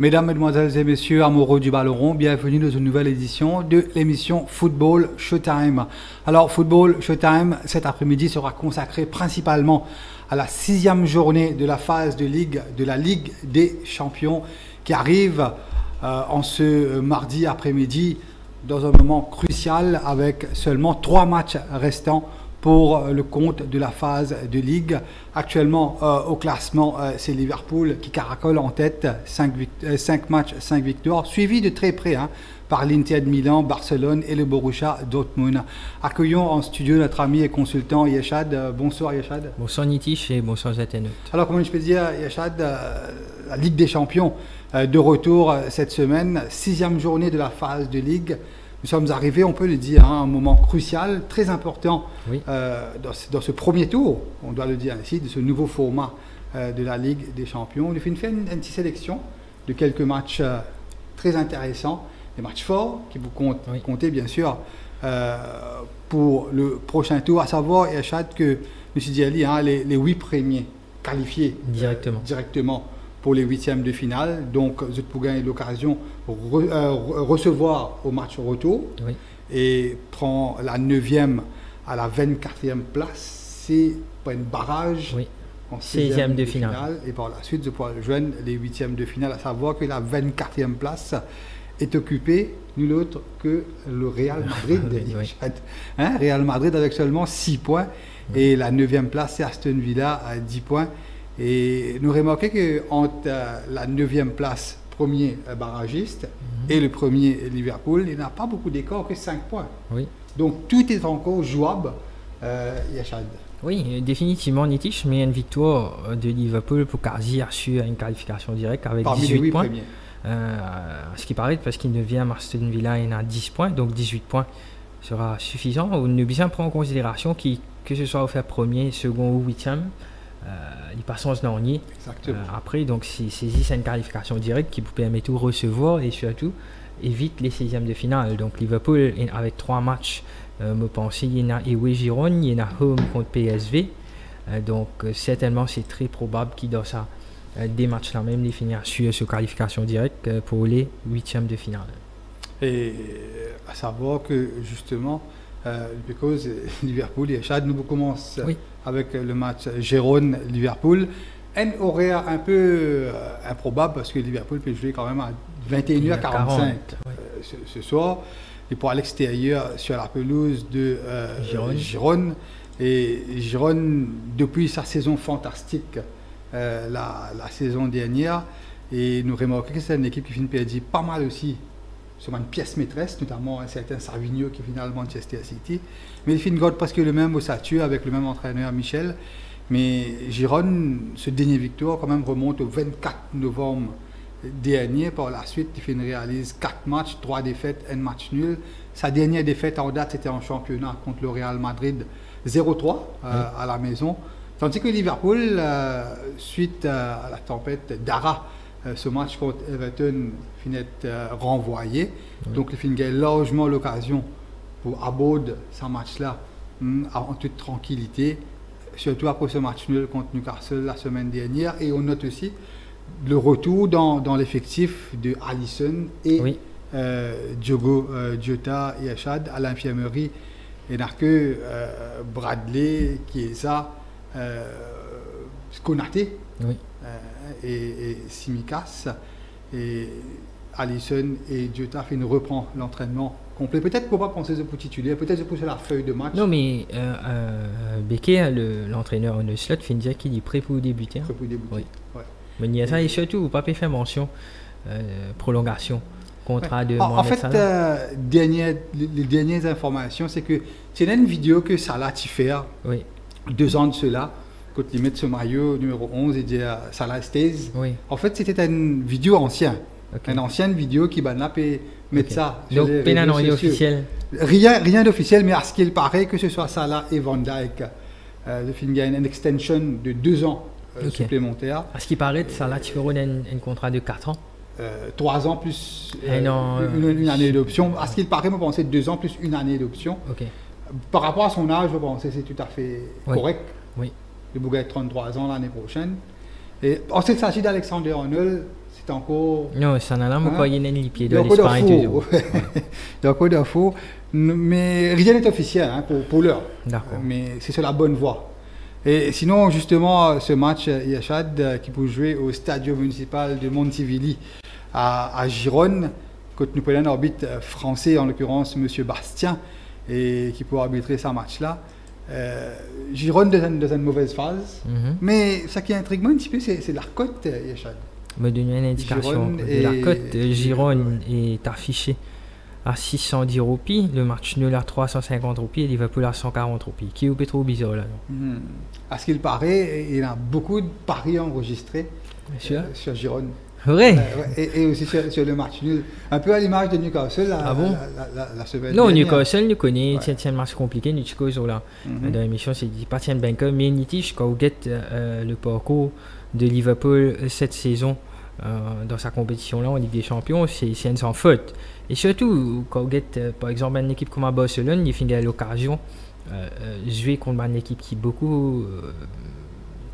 Mesdames, Mesdemoiselles et Messieurs, amoureux du ballon rond, bienvenue dans une nouvelle édition de l'émission Football Showtime. Alors, Football Showtime, cet après-midi sera consacré principalement à la 6e journée de la phase de Ligue de la Ligue des Champions qui arrive en ce mardi après-midi dans un moment crucial avec seulement 3 matchs restants pour le compte de la phase de Ligue. Actuellement, au classement, c'est Liverpool qui caracole en tête, 5 matchs, 5 victoires, suivi de très près par l'Inter de Milan, Barcelone et le Borussia Dortmund. Accueillons en studio notre ami et consultant Yeshad. Bonsoir Yeshad. Bonsoir Nitish et bonsoir Zatenut. Alors, comment je peux dire, Yeshad, la Ligue des Champions de retour cette semaine, 6e journée de la phase de Ligue. Nous sommes arrivés, on peut le dire, à un moment crucial, très important dans ce premier tour, on doit le dire ainsi, de ce nouveau format de la Ligue des Champions. On a fait une petite sélection de quelques matchs très intéressants, des matchs forts qui vous comptez bien sûr pour le prochain tour, à savoir, Yachad, que M. Diali, les 8 premiers qualifiés directement pour les 8e de finale. Donc, vous pour gagner l'occasion recevoir au match retour et prend la 9e à la 24e place. C'est pas une barrage en 16e de finale. Et par la suite, vous pourrez rejoindre les 8e de finale, à savoir que la 24e place est occupée nul autre que le Real Madrid. Real Madrid avec seulement 6 points. Et la 9e place, c'est Aston Villa à 10 points. Et nous remarquons qu'entre la 9e place, premier barragiste, et le premier Liverpool, il n'y a pas beaucoup d'écart, que 5 points. Donc tout est encore jouable, Yachad. Oui, définitivement Nitish, mais une victoire de Liverpool pour quasi assurer une qualification directe avec parmi 18 points. Ce qui paraît, parce qu'il 9e Aston Villa, il a 10 points, donc 18 points sera suffisant. On ne bien prendre en considération que ce soit offert premier, second ou 8e. Les passants derniers. Après, donc, c'est une qualification directe qui vous permet de recevoir et surtout évite les 16e de finale. Donc, Liverpool, avec 3 matchs, me pense, il y en a Ewe Giron, il y en a Home contre PSV. Donc, certainement, c'est très probable qu'il doit ça des matchs là même les finir sur cette qualification directe pour les 8e de finale. Et à savoir que justement, because Liverpool et Chad, nous commençons avec le match Gérone-Liverpool. Un horaire un peu improbable parce que Liverpool peut jouer quand même à 21h45 ce soir. Et pour à l'extérieur sur la pelouse de Gérone. Et Gérone, depuis sa saison fantastique la saison dernière, et nous remarquons que c'est une équipe qui finit perdu pas mal aussi. C'est une pièce maîtresse, notamment un certain Savinho qui est finalement Manchester City. Mais il finit presque le même au statut avec le même entraîneur Michel. Mais Giron, ce dernier victoire, quand même remonte au 24 novembre dernier. Par la suite, il réalise 4 matchs, 3 défaites, 1 match nul. Sa dernière défaite en date, c'était en championnat contre le Real Madrid 0-3 à la maison. Tandis que Liverpool, suite à la tempête d'Ara, ce match contre Everton finit renvoyé. Donc, il finit largement l'occasion pour aborder ce match-là en toute tranquillité, surtout après ce match nul contre Newcastle la semaine dernière. Et on note aussi le retour dans l'effectif de Alisson et Diogo Jota et Achad à l'infirmerie. Et il n'y a que Bradley, Chiesa, Konaté. Et Tsimikas et Alisson et Jota reprend l'entraînement complet. Peut-être qu'on va penser pour titulaire, peut-être pour la feuille de match. Non, mais Becker, l'entraîneur en slot, finit dire qu'il est prêt pour débuter. Prêt pour débuter. Mais il y a ça et surtout, pas faire mention prolongation, contrat de En fait, les dernières informations, c'est que c'est une vidéo que Salah a fait 2 ans de cela. Quand il met ce maillot numéro 11 et dit Salah stays. En fait, c'était une vidéo ancienne. Une ancienne vidéo qui va mettre ça. Donc, rien officiel. Rien d'officiel, mais à ce qu'il paraît que ce soit Salah et Van Dijk. Le film gagne une extension de 2 ans supplémentaires. À ce qui paraît, Salah tu feras un contrat de 4 ans. 3 ans plus une année d'option. À ce qu'il paraît, je pensais 2 ans plus une année d'option. Par rapport à son âge, je pensais que c'est tout à fait correct. Le Bouga a 33 ans l'année prochaine. Et ensuite, il s'agit d'Alexander Arnold. c'est encore... Non, ça n'a pas il y a les pieds de l'Espagne. Il y a encore d'infos, mais rien n'est officiel pour l'heure. Mais c'est sur la bonne voie. Et sinon, justement, ce match, Yachad, qui peut jouer au Stadio Municipal de Montevilli à Gironne, quand nous prenons un arbitre français, en l'occurrence M. Bastien, et qui peut arbitrer ce match-là. Gironne dans une mauvaise phase, mais ce qui intrigue moi un petit peu, c'est la cote, Yachad. Me donne une indication de la cote. Gironne est affiché à 610 roupies, le match nul à 350 roupies et Liverpool à 140 roupies. Qui est un peu trop bizarre là. À ce qu'il paraît, il y a beaucoup de paris enregistrés sur Gironne. Vrai. Et aussi sur le match nul. Un peu à l'image de Newcastle la semaine non, dernière. Newcastle, nous connaît, c'est un match compliqué, nous disons là. Dans l'émission, c'est pas tiens banker, mais Nitish, quand vous guette le parcours de Liverpool cette saison dans sa compétition-là en Ligue des Champions, c'est une sans faute. Et surtout, quand vous guette, par exemple, une équipe comme à Barcelone, il finit à l'occasion jouer contre une équipe qui est beaucoup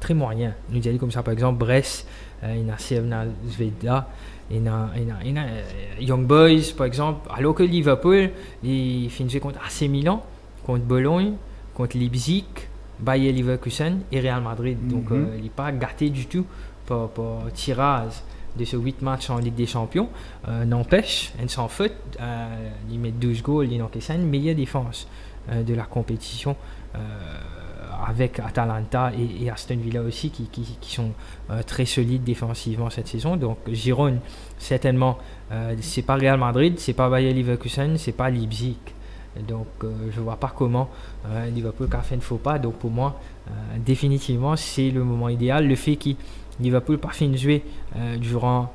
très moyen. Nous disons comme ça, par exemple, Brest, il y a Sevna Zvezda, il y a Young Boys, par exemple, alors que Liverpool, il finit contre AC Milan, contre Bologne, contre Leipzig, Bayer Leverkusen et Real Madrid. Donc, il n'est pas gâté du tout par tirage de ces 8 matchs en Ligue des Champions. N'empêche, il s'en fout, il met 12 goals, il encaisse une meilleure défense de la compétition. Avec Atalanta et Aston Villa aussi qui sont très solides défensivement cette saison. Donc Gironne, certainement, c'est pas Real Madrid, c'est pas Bayer Leverkusen, c'est pas Leipzig. Donc je vois pas comment Liverpool a fait un faux pas. Donc pour moi, définitivement, c'est le moment idéal. Le fait que Liverpool pas fini de jouer durant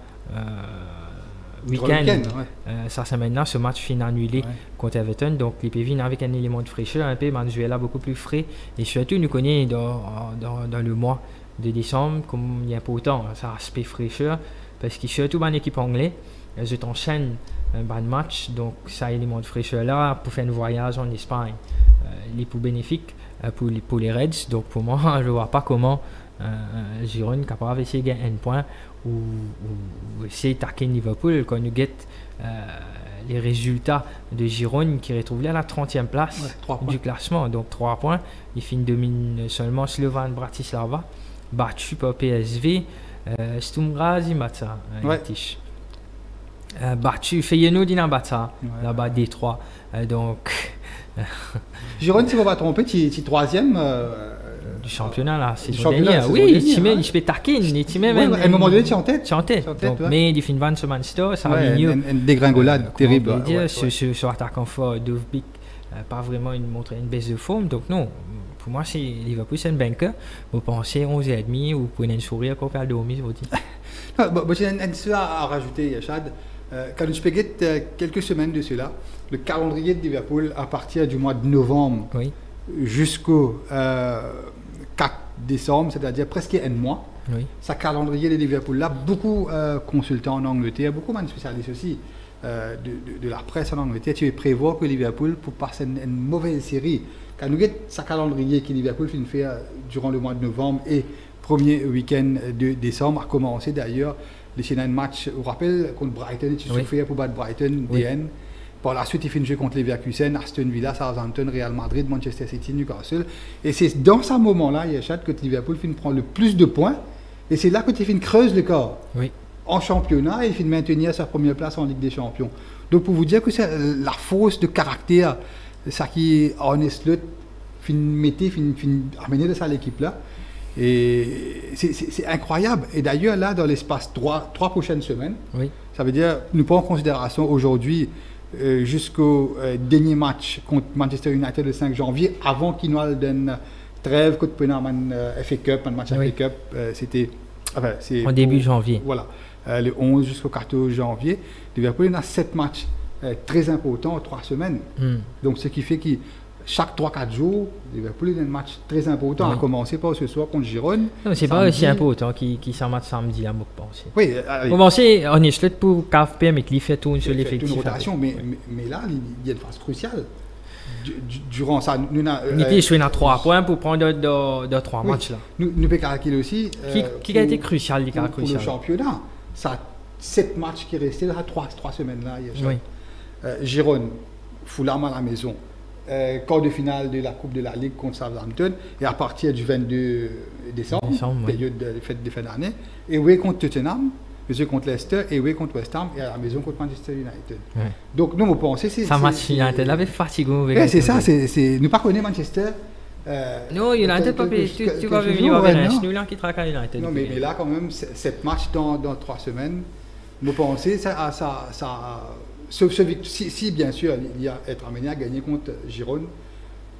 week-end, ça c'est maintenant ce match finit annulé contre Everton, donc les PV avec un élément de fraîcheur un peu, Manuela beaucoup plus frais et surtout nous connaissons dans le mois de décembre comme il y a pas autant ça aspect fraîcheur parce que surtout une équipe anglaise je t'enchaîne un bon match, donc ça élément de fraîcheur là pour faire un voyage en Espagne les plus bénéfiques pour les Reds. Donc pour moi je vois pas comment Gironne capable d'essayer de gagner un point ou essayer d'attaquer Liverpool quand nous guette les résultats de Gironne qui retrouve là à la 30e place du classement, donc 3 points. Il finit domine seulement Slovan Bratislava, battu par PSV, Sturm Graz il bat ça, battu Feyenoord il bat ça, là-bas Détroit, donc Gironne, si on va tromper, c'est 3e du championnat là, c'est son dernier. Oui, il se fait taquer, même. À un moment donné, tu es en tête. Donc, mais il finit 20 ce Manchester, ça va mieux. Une dégringolade terrible. Sur attaquant fort, Dovbik, pas vraiment montré une baisse de forme. Donc non, pour moi, c'est Liverpool, c'est un banker. Vous pensez 11,5 ou vous prenez une sourire quand vous parlez de Homis, vous dites. J'ai une chose à rajouter, Yachad. Quand je peux quelques semaines de cela, le calendrier de Liverpool à partir du mois de novembre jusqu'au 4 décembre, c'est-à-dire presque un mois, ça calendrier de Liverpool là, beaucoup consultants en Angleterre, beaucoup de spécialistes aussi de la presse en Angleterre, tu prévois que Liverpool pour passer une mauvaise série. Quand nous avons sa calendrier que Liverpool finit faire durant le mois de novembre et premier week-end de décembre, a commencé d'ailleurs les matchs, vous rappelez, contre Brighton, tu souffrais pour battre Brighton, DN. Par la suite, il finit jouer contre Leverkusen, Aston Villa, Southampton, Real Madrid, Manchester City, Newcastle. Et c'est dans ce moment-là, Yachad, que Liverpool finit prendre le plus de points. Et c'est là que tu finit creuse le corps. En championnat, et il finit maintenir sa première place en Ligue des Champions. Donc pour vous dire que c'est la force de caractère, ça qui Arne Slot finit amener de ça à l'équipe-là. Et c'est incroyable. Et d'ailleurs, là, dans l'espace 3 prochaines semaines, ça veut dire, nous prenons en considération aujourd'hui jusqu'au dernier match contre Manchester United le 5 janvier, avant qu'il nous donne trêve contre Penarman FA Cup, un match FA Cup, c'était en début janvier. Voilà, le 11 jusqu'au 14 janvier. Liverpool a 7 matchs très importants en 3 semaines. Donc, ce qui fait que chaque 3-4 jours, Liverpool a un match très important, à commencer par ce soir contre Gironne. Non, c'est pas aussi important qui s'en match samedi, là, moi, je pense. Oui, commencer, on est slot pour KFP, mais qui fait tout sur l'effectif. Une rotation, mais là, il y a une phase cruciale. Durant ça, nous je suis à 3 points pour prendre de 3 matchs là. Nous pouvons calculer aussi. Qui a été crucial, pour le championnat. Ça 7 matchs qui restaient, là, 3 semaines là. Gérone, Fulham à la maison. Quart de finale de la Coupe de la Ligue contre Southampton. Et à partir du 22 décembre période de fête de fin d'année. Et oui, contre Tottenham. Jeu contre Leicester et oui contre West Ham et à la maison contre Manchester United. Donc nous, on pensait c'est ça match United là avec fatigant. C'est ça, nous pas connaître Manchester. Non, United pas tu vas venir avec nous là qui traque United. Non, mais là quand même 7 matchs dans 3 semaines. Nous pensons si bien sûr il y a être amené à gagner contre Gérone,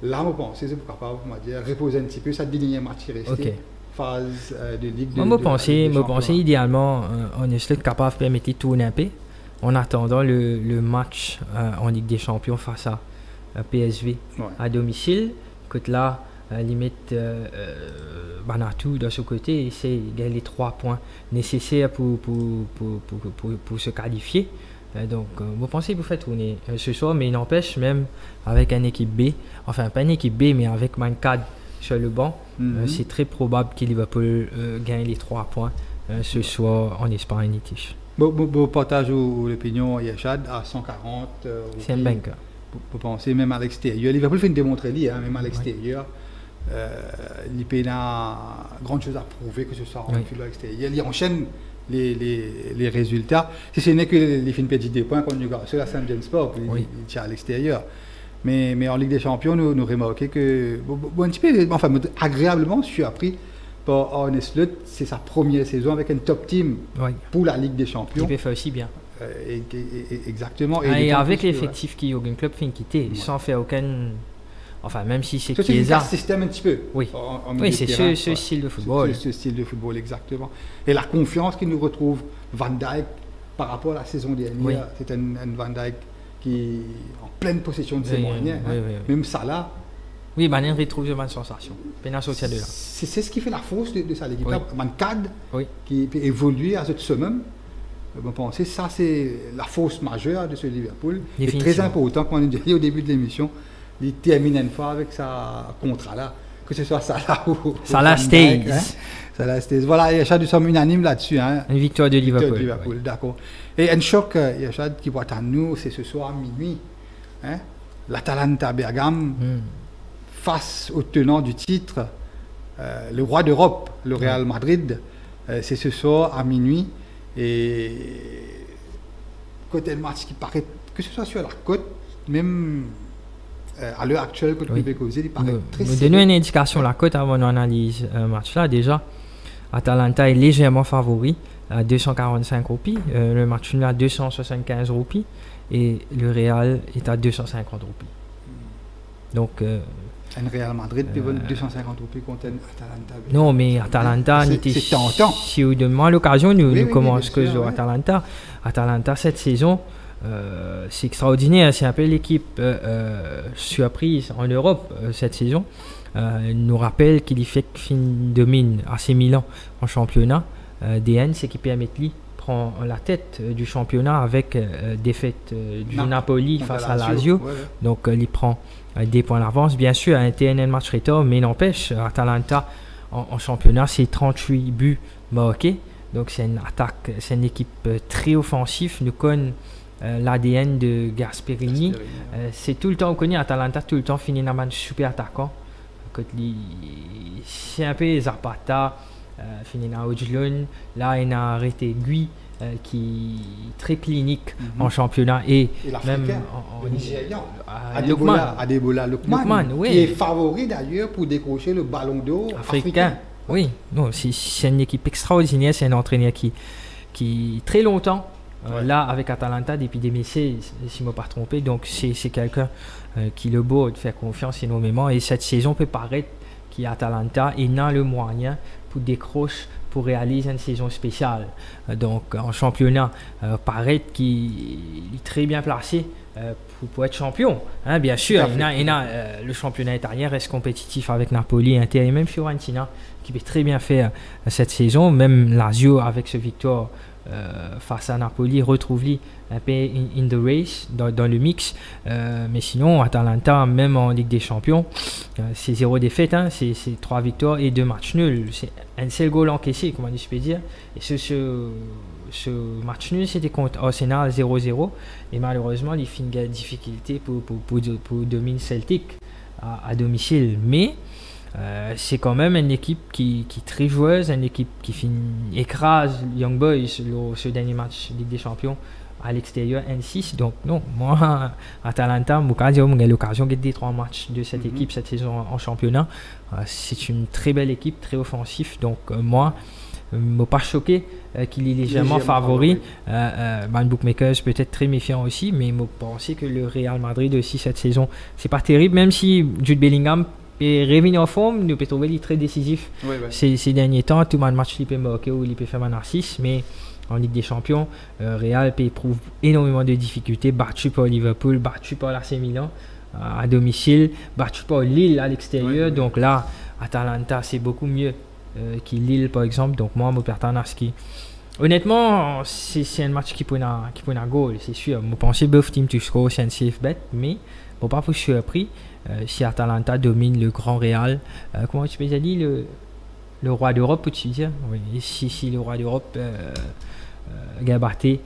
là on pense c'est pourquoi pas reposer un petit peu ça dernier match qui restait. Phase de Ligue moi pensais idéalement on est capable de permettre tourner un peu en attendant le match en Ligue des Champions face à PSV à domicile. Que là limite Banatou de ce côté essaie de gagner les 3 points nécessaires pour se qualifier. Donc vous pensez que vous faites tourner ce soir, mais il n'empêche même avec une équipe B, enfin pas une équipe B mais avec Mancad sur le banc, c'est très probable qu'il Liverpool gagne les 3 points ce soir en Espagne. Vous partagez l'opinion Yachad à 140. C'est un banker. Vous pensez même à l'extérieur. Liverpool fait une démontrer même à l'extérieur. Il a grande chose à prouver que ce soit en fil à l'extérieur. Il enchaîne les résultats. Si ce n'est que les fins perdus des points contre Newcastle à St. James Park, il tient à l'extérieur. Mais en Ligue des Champions, nous remarquons que, un petit peu, enfin, agréablement, je suis appris par Arne Slot, c'est sa première saison avec un top team pour la Ligue des Champions. Il peut faire aussi bien. Exactement. Et avec l'effectif qui Jürgen Klopp fait quitter, sans faire aucun. Enfin, même si c'est qui est un système un petit peu. Oui, c'est ce style de football. Ce style de football, exactement. Et la confiance qu'il nous retrouve, Van Dijk, par rapport à la saison dernière, c'est un Van Dijk qui est en pleine possession de ses moyens. Même Salah. Oui, Manen retrouve une sensation. C'est ce qui fait la force de sa équipe. Mancad, qui peut évoluer à ce summum. Vous pensez, ça c'est la force majeure de ce Liverpool. C'est très important, comme on a dit au début de l'émission, il termine une fois avec sa contrat-là. Que ce soit Salah ou Salah stays. Salah stays. Voilà, Yachad, nous sommes unanimes là-dessus. Une victoire de Liverpool. D'accord. Et un choc, Yachad, qui va attendre nous, c'est ce soir à minuit. L'Atalanta Bergame, face au tenant du titre, le roi d'Europe, le Real Madrid. C'est ce soir à minuit. Et côté le match qui paraît, que ce soit sur la côte, même à l'heure actuelle, côté il paraît très serré. Nous donnons une indication la côte avant d'analyser le match là. Déjà, Atalanta est légèrement favori à 245 roupies, le match nul à 275 roupies et le Real est à 250 roupies. Donc un Real Madrid peut vendre 250 roupies contre Atalanta. Non, mais Atalanta, c'est tentant. Si vous demandez l'occasion, nous commençons que sur Atalanta. Atalanta, cette saison, c'est extraordinaire. C'est un peu l'équipe surprise en Europe cette saison. Nous rappelle qu'il fait domine AC Milan en championnat. DN, c'est qui permet de prend la tête du championnat avec défaite du Napoli face à Lazio. Donc, il prend des points d'avance. Bien sûr, un TNN match retard, mais n'empêche, Atalanta en championnat, c'est 38 buts marqués. Donc, c'est une attaque, c'est une équipe très offensive. Nous connaissons l'ADN de Gasperini. C'est tout le temps, on connaît Atalanta, tout le temps finit dans un super attaquant. C'est un peu Zapata, finit dans Ojlun. Là, il a arrêté Gui, qui est très clinique en championnat. Et même en Nigérian, Adebola Lookman, qui est favori d'ailleurs pour décrocher le ballon d'or africain. Oui, non, c'est une équipe extraordinaire. C'est un entraîneur qui très longtemps, là, avec Atalanta, depuis 2016, si je ne me pas trompé. Donc, c'est quelqu'un qui le beau de faire confiance énormément. Et cette saison peut paraître qu'Atalanta n'a le moyen pour décrocher, pour réaliser une saison spéciale. Donc, en championnat, paraît qu'il est très bien placé pour être champion. Bien sûr, le championnat italien reste compétitif avec Napoli, Inter et même Fiorentina, qui peut très bien faire cette saison. Même Lazio, avec ce victoire face à Napoli, retrouve un peu in the race, dans le mix. Mais sinon, Atalanta, même en Ligue des Champions, c'est 0 défaite, c'est 3 victoires et 2 matchs nuls. C'est un seul goal encaissé, comment je peux dire. Et ce match nul, c'était contre Arsenal 0-0. Et malheureusement, il finit des difficultés pour dominer Celtic à domicile. Mais c'est quand même une équipe qui est très joueuse, une équipe qui écrase Young Boys ce dernier match Ligue des Champions à l'extérieur N6. Donc non, moi Atalanta, j'ai eu l'occasion de gagner 3 matchs de cette équipe cette saison en championnat. C'est une très belle équipe, très offensive. Donc moi, je ne m'ai pas choqué qu'il est légèrement favori. Man Bookmakers peut-être très méfiant aussi, mais je pensais que le Real Madrid aussi cette saison, c'est pas terrible, même si Jude Bellingham est revenu en forme, nous peut trouver il très décisif ces derniers temps. Tout le match il peut marquer ou il peut faire un narcisse, mais en Ligue des Champions, Real éprouve énormément de difficultés, battu par Liverpool, battu par l'AC Milan à domicile, battu par Lille à l'extérieur. Donc là, Atalanta c'est beaucoup mieux qu'il Lille par exemple. Donc moi, je perds à ce qui. Honnêtement, c'est un match qui peut un goal, c'est sûr. Je pensais both team to score, c'est un safe bet, mais je ne pas vous surpris si Atalanta domine le Grand Real. Comment tu m'as dit le roi d'Europe, peux-tu dire? Oui, si le roi d'Europe Gabarté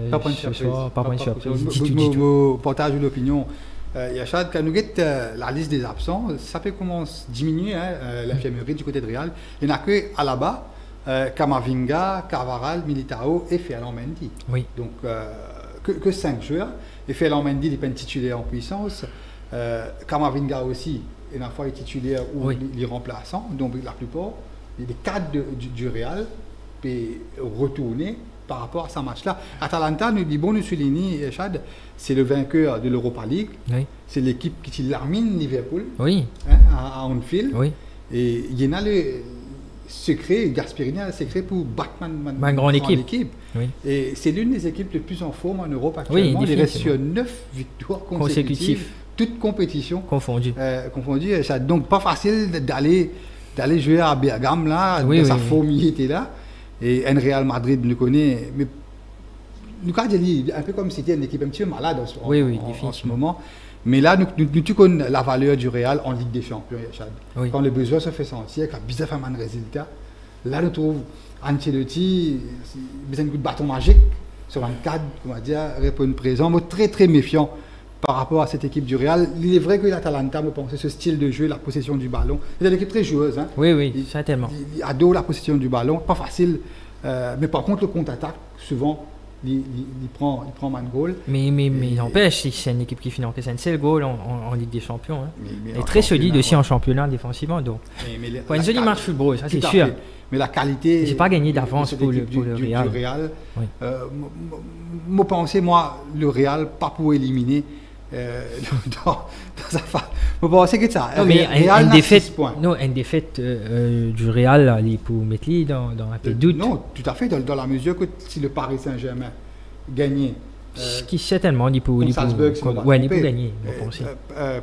pas point de surprise. Pas point de surprise. Je partage l'opinion. Yachad, quand nous avons la liste des absents, ça peut commencer à diminuer l'infirmerie du côté de Real. Il n'y en a que Alaba, Camavinga, Carvajal, Militao et Ferland Mendy. Oui. Donc que 5 joueurs. Et Ferland Mendy n'est pas titulaire en puissance. Camavinga aussi, et la fois il est titulaire ou il est remplaçant. Donc la plupart, les cadres du Real peuvent retourner par rapport à ce match-là. Atalanta nous dit, nous soulignons, Chad, c'est le vainqueur de l'Europa League. Oui. C'est l'équipe qui termine Liverpool à Anfield. Oui. Et il y en a le secret, Gasperini a le secret pour battre une grande équipe. Oui. Et c'est l'une des équipes les plus en forme en Europe actuellement. Il reste sur 9 victoires consécutives. Toutes compétitions confondues. Donc pas facile d'aller jouer à Bergame là, sa fourmi était là. Et un Real Madrid nous connaît, mais Lucas Deli, un peu comme si c'était une équipe un petit peu malade en ce moment. Mais là, nous connaissons la valeur du Real en Ligue des Champions. Quand le besoin se fait sentir, quand il y a un résultat, là, nous trouvons Ancelotti, il a un coup de bâton magique sur un cadre, comment dire, répondre présent. Moi, très très méfiant par rapport à cette équipe du Real. Il est vrai que l'Atalanta, me pense, ce style de jeu, la possession du ballon. C'est une équipe très joueuse. Hein. Oui, certainement. Il adore la possession du ballon, pas facile. Mais par contre, le contre-attaque, souvent, il prend man goal. Mais n'empêche, c'est une équipe qui finit en un seul goal en Ligue des Champions. Hein. Mais très solide aussi en championnat défensivement. Donc, une jolie match football, ça c'est sûr. Mais la qualité. J'ai pas gagné d'avance pour le Real. Oui. Je pensais, le Real, pas pour éliminer. Dans sa phase. Je pensais que ça. Non, mais une défaite du Real, là, pour mettre dans un peu de doute. Non, tout à fait, dans la mesure que si le Paris Saint-Germain gagnait. Qui certainement, il peut gagner,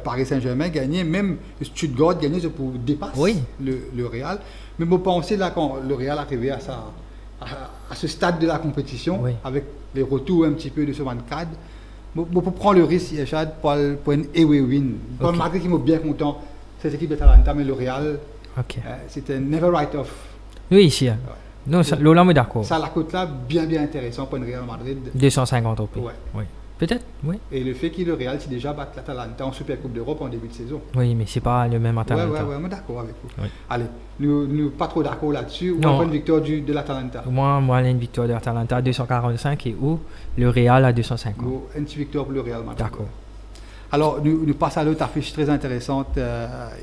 Paris Saint-Germain gagnait, même Stuttgart gagnait pour dépasser le Real. Mais je pensais là, quand le Real arrivait à ce stade de la compétition, avec les retours un petit peu de ce 24, pour prendre le risque, Yachad, pour un away win. Pour malgré qu'il m'a bien content, cette équipe d'Atalanta, mais le Real, c'était never write off. Oui, ici. Non, Lola est d'accord. Ça, la cote là, bien intéressant pour le Real Madrid. 250 au pays. Oui. Peut-être, oui. Et le fait que le Real, c'est déjà battu l'Atalanta en Super Coupe d'Europe en début de saison. Oui, mais c'est pas le même Atalanta. Oui, je suis d'accord avec vous. Oui. Allez, nous pas trop d'accord là-dessus. Ou on prend une victoire de l'Atalanta. Moi, une victoire de l'Atalanta à 245 et où le Real à 250. Une petite victoire pour le Real Madrid. D'accord. Alors, nous passons à l'autre affiche très intéressante,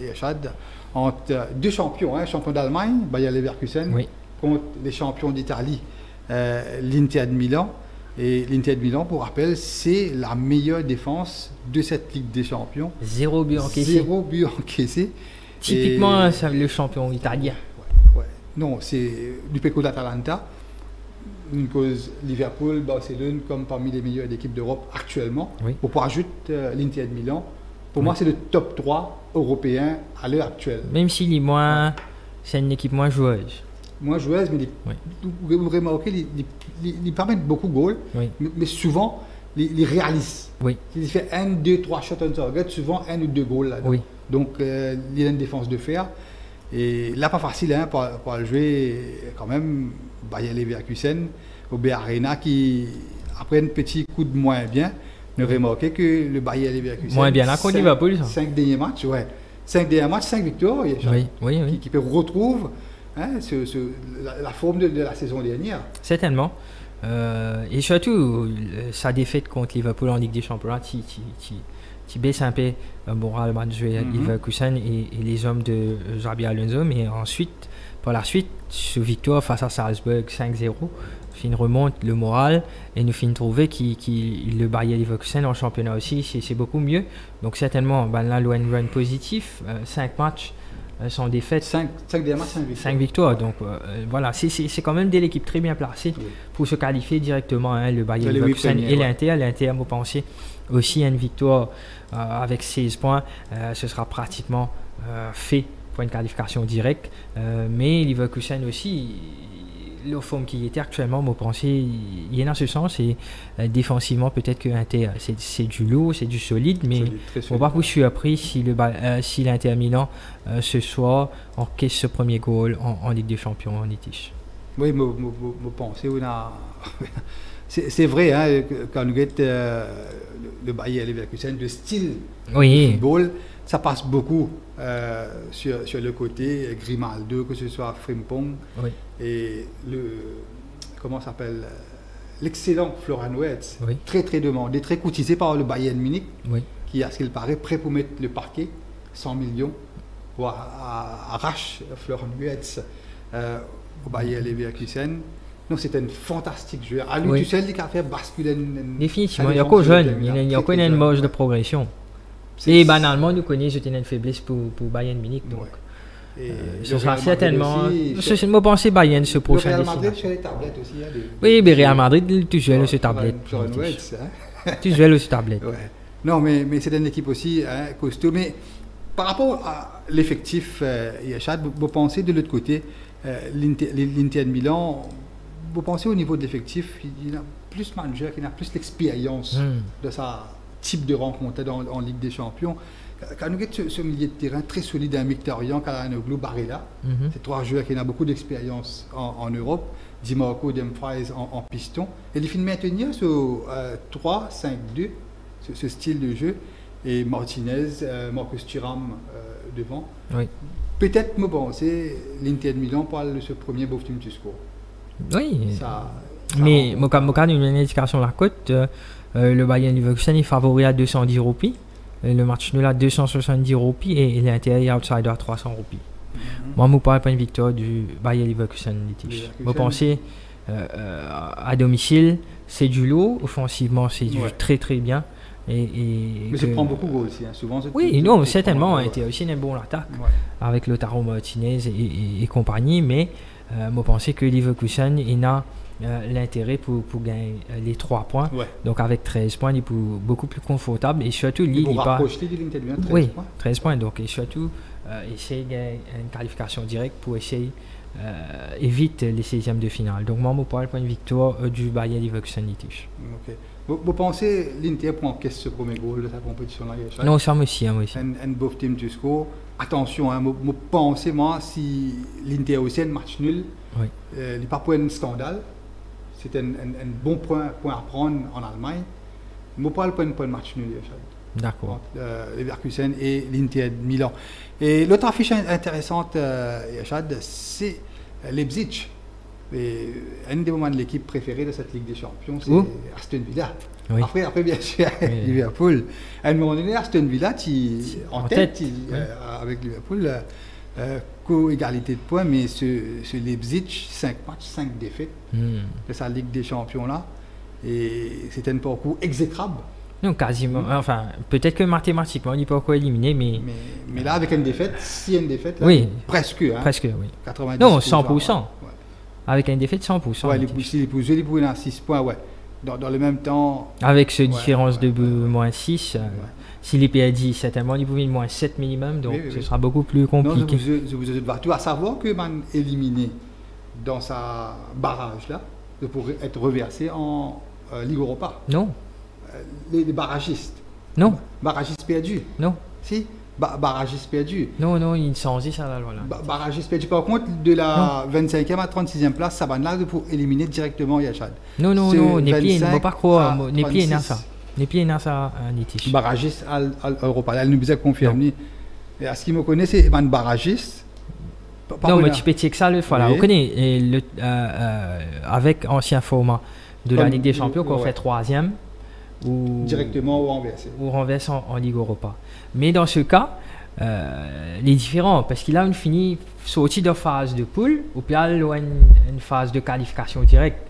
Yachad, entre deux champions, champion d'Allemagne, Bayer Leverkusen, contre les champions d'Italie, l'Inter de Milan. Et l'Inter de Milan, pour rappel, c'est la meilleure défense de cette Ligue des Champions. 0 but encaissé. Typiquement, le champion italien. Non, c'est du Pecco d'Atalanta. Une cause Liverpool, Barcelone, comme parmi les meilleures équipes d'Europe actuellement. Pour ajouter l'Inter de Milan, pour moi, c'est le top 3 européen à l'heure actuelle. Même s'il est c'est une équipe moins joueuse. Moins joueuse, mais vous remarquez, ils permettent beaucoup de goals, mais souvent, ils réalisent. Ils font 1, 2, 3 shots on target, souvent 1 ou 2 goals là-dedans. Donc, il y a une défense de fer. Et là, pas facile pour le jouer quand même. Bayer Leverkusen, au B Arena qui, après un petit coup de moins bien, ne remarquait que le Bayer Leverkusen. Moins bien là contre Liverpool. 5 derniers matchs, ouais. 5 derniers matchs, 5 victoires. Qui peut retrouver la forme de la saison dernière. Certainement. Et surtout, sa défaite contre Liverpool en Ligue des Champions, qui baisse un peu le moral de Leverkusen et les hommes de Xabi Alonso. Mais ensuite, par la suite, ce victoire face à Salzburg 5-0, fin remonte le moral et nous finissons trouver que le Bayer Leverkusen en championnat aussi, c'est beaucoup mieux. Donc certainement, là, le run positif, 5 matchs sans défaite. 5 derniers matchs, 5 victoires. Donc voilà, c'est quand même des équipes très bien placées pour se qualifier directement, le Bayer Leverkusen et l'Inter. L'Inter, vous pensez aussi à une victoire avec 16 points, ce sera pratiquement fait pour une qualification directe. Mais Leverkusen aussi, la forme qui était actuellement, vous pensez, il est dans ce sens. Et défensivement, peut-être que l'Inter, c'est du lourd, c'est du solide, mais on va pas vous surpris si l'Inter Milan ce soir encaisse ce premier goal en Ligue des Champions en Itiche. Oui, vous pensez, on a... C'est vrai, hein, quand nous regardons le Bayer Leverkusen, le style de football, ça passe beaucoup sur le côté Grimaldo, que ce soit Frimpong, et comment s'appelle, l'excellent Florian Wirtz, très très demandé, très courtisé par le Bayern Munich, qui, à ce qu'il paraît, prêt pour mettre le parquet, 100 millions, pour arracher Florian Wirtz au Bayer Leverkusen. Non, c'était un fantastique joueur. À lui, tu sais, il a fait basculer. Définitivement, il y a qu'au jeune, il y a qu'une marge de progression. Et banalement, nous connaissons une faiblesse pour Bayern Munich. Donc, ce sera certainement. Je pensais Bayern ce prochain défi. Real Madrid sur les tablettes aussi. Oui, mais Real Madrid, tu joues sur tablette. Tu joues sur tablette. Non, mais c'est une équipe aussi costaud. Mais par rapport à l'effectif, Yachad, vous pensez de l'autre côté, l'Inter de Milan. Vous pensez au niveau de l'effectif, il y a plus de managers, il y a plus d'expérience de sa type de rencontre en Ligue des Champions. Quand nous avons ce milieu de terrain très solide, un Mkhitaryan, Calhanoglu, Barella, c'est 3 joueurs qui ont beaucoup d'expérience en Europe, Di Marco, Dumfries en piston, et ils finissent maintenir ce 3-5-2, ce style de jeu, et Martinez, Marcus Thuram devant. Peut-être, me pensez, l'Inter de Milan parle de ce premier beau team du score. Oui, mais Moka une indication de la cote, le Bayern Leverkusen est favori à 210 roupies, le match nul à 270 roupies et l'Inter outsider à 300 roupies. Moi, je parle pas une victoire du Bayern Leverkusen. Vous pensez à domicile, c'est du lot, offensivement, c'est du très très bien. Mais ça prend beaucoup de goals aussi, hein. Souvent. Non, certainement, l'Inter aussi une bonne attaque avec Lautaro Martinez et compagnie, mais moi, je pense que Leverkusen a l'intérêt pour gagner les 3 points. Donc, avec 13 points, il est beaucoup plus confortable. Et surtout, il n'est pas. 13 points. Donc, et surtout, essayer de gagner une qualification directe pour essayer éviter les 16e de finale. Donc, moi, je parle pour une victoire du Bayer Leverkusen. Vous pensez l'Inter pour encaisser ce premier goal de sa compétition-là? Non, ça me aussi. Un beau team du score. Attention, je pense, si l'Inter aussi a un match nul, il n'est pas pour un scandale. C'est un bon point à prendre en Allemagne. Je ne parle pas pour un match nul. D'accord. Leverkusen et l'Inter de Milan. Et l'autre affiche intéressante, Yachad, c'est Leipzig. Et un des moments de l'équipe préférée de cette Ligue des Champions, c'est Aston Villa. Après, bien sûr, Liverpool. À un moment donné, Aston Villa, en tête avec Liverpool, co-égalité de points, mais ce Leipzig, 5 matchs, 5 défaites de sa Ligue des Champions-là. Et c'était un parcours exécrable. Non, quasiment. Enfin, peut-être que mathématiquement, il n'est pas encore éliminé, mais là, avec une défaite, s'il y a une défaite, là, presque. Hein, presque, oui. 90%. Non, 100%. Avec une défaite, 100%. Ouais, les poules à 6 points, Dans le même temps. Avec cette différence de moins 6, si les PAD, certainement, ils pouvaient moins 7 minimum, donc ce sera beaucoup plus compliqué. Non, tu vas savoir que man éliminé dans sa barrage là, pour être reversé en Ligue Europa. Non. Les barragistes. Non. Barragistes perdus. Non. Si. barragiste perdu. Non, il change ça là. Voilà. Barragiste perdu. Par contre, de la 25e à 36e place, ça va là pour éliminer directement Yachad. Non, Nepli, il ne va pas croire. Nepli est ça. Nepli est ça, Nitish. Barragiste à l'Europa. Elle nous a confirmé. Et à ce qui me connaît, c'est un barragiste. Non, mais tu peux checker ça le fois là. Vous connaissez, avec ancien format de la Ligue des Champions, qu'on fait 3e. Ou directement ou renversé. Ou renversé en Ligue Europa. Mais dans ce cas, il est différent parce qu'il a une fini sortie de phase de poule ou puis il a une phase de qualification directe.